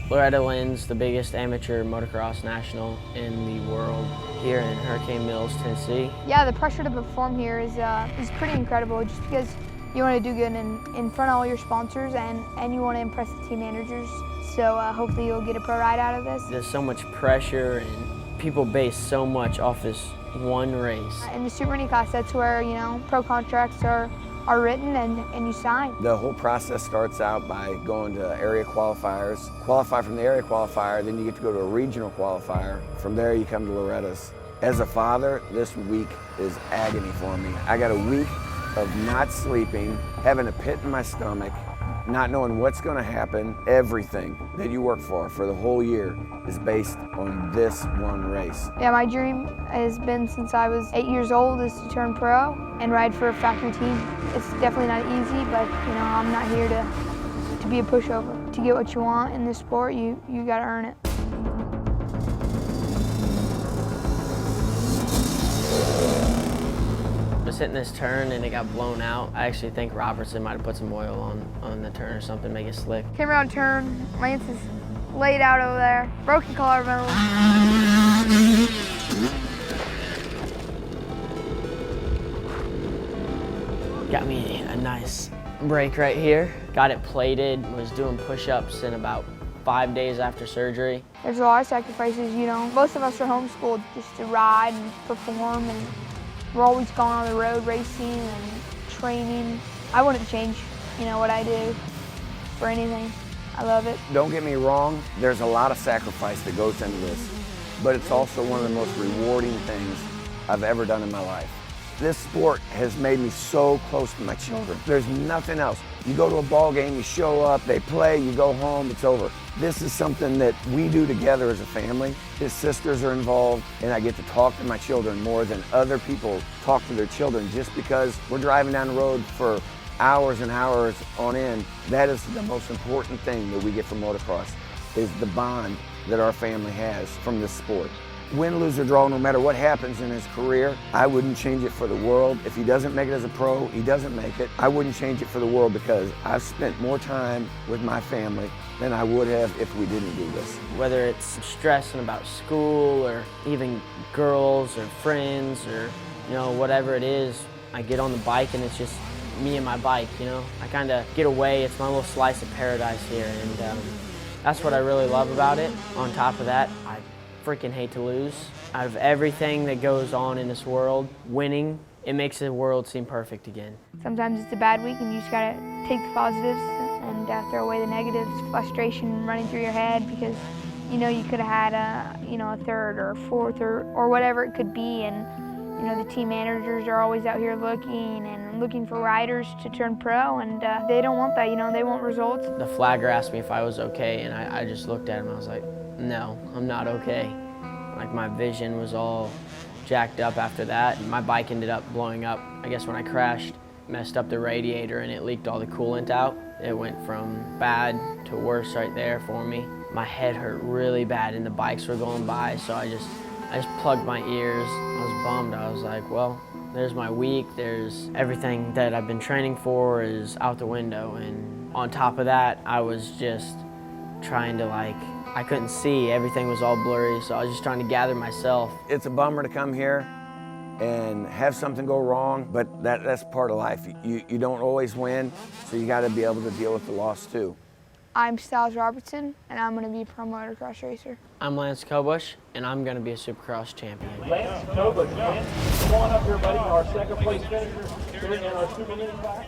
Loretta Lynn's the biggest amateur motocross national in the world here in Hurricane Mills, Tennessee. Yeah, the pressure to perform here is pretty incredible, just because you want to do good in front of all your sponsors and you want to impress the team managers. So hopefully you'll get a pro ride out of this. There's so much pressure and people base so much off this one race. In the Super Mini class, that's where, you know, pro contracts are written and you sign. The whole process starts out by going to area qualifiers. Qualify from the area qualifier, then you get to go to a regional qualifier. From there you come to Loretta's. As a father, this week is agony for me. I got a week of not sleeping, having a pit in my stomach, not knowing what's going to happen. Everything that you work for the whole year is based on this one race. Yeah, my dream has been since I was 8 years old is to turn pro and ride for a factory team. It's definitely not easy, but you know, I'm not here to be a pushover. To get what you want in this sport, you got to earn it. I was hitting this turn and it got blown out. I actually think Robertson might have put some oil on the turn or something, make it slick. Came around turn, Lance is laid out over there. Broken collarbone. Got me a nice break right here. Got it plated, was doing push-ups in about 5 days after surgery. There's a lot of sacrifices, you know. Most of us are homeschooled just to ride and perform, and we're always going on the road racing and training. I wouldn't change, you know, what I do for anything. I love it. Don't get me wrong, there's a lot of sacrifice that goes into this, but it's also one of the most rewarding things I've ever done in my life. This sport has made me so close to my children. There's nothing else. You go to a ball game, you show up, they play, you go home, it's over. This is something that we do together as a family. His sisters are involved, and I get to talk to my children more than other people talk to their children just because we're driving down the road for hours and hours on end. That is the most important thing that we get from motocross, is the bond that our family has from this sport. Win, lose, or draw, no matter what happens in his career, I wouldn't change it for the world. If he doesn't make it as a pro, he doesn't make it. I wouldn't change it for the world because I've spent more time with my family than I would have if we didn't do this. Whether it's stressing about school or even girls or friends or, you know, whatever it is, I get on the bike and it's just me and my bike, you know. I kind of get away. It's my little slice of paradise here, and that's what I really love about it. On top of that, I freaking hate to lose. Out of everything that goes on in this world, winning, it makes the world seem perfect again. Sometimes it's a bad week and you just gotta take the positives and throw away the negatives. Frustration running through your head because you know you could have had a third or a fourth or whatever it could be, and you know the team managers are always out here looking for riders to turn pro, and they don't want that. You know, they want results. The flagger asked me if I was okay, and I just looked at him. I was like, no, I'm not okay. Like, my vision was all jacked up after that. My bike ended up blowing up. I guess when I crashed, messed up the radiator and it leaked all the coolant out. It went from bad to worse right there for me. My head hurt really bad and the bikes were going by, so I just plugged my ears. I was bummed. I was like, well, there's my week. There's everything that I've been training for is out the window. And on top of that, I was just trying to, like, I couldn't see. Everything was all blurry, so I was just trying to gather myself. It's a bummer to come here and have something go wrong, but that's part of life. You don't always win, so you got to be able to deal with the loss too. I'm Stilez Robertson, and I'm going to be a pro motocross racer. I'm Lance Kobusch, and I'm going to be a Supercross champion. Lance Kobusch, come on up here, buddy. Our second place finisher here in our Super Mini class.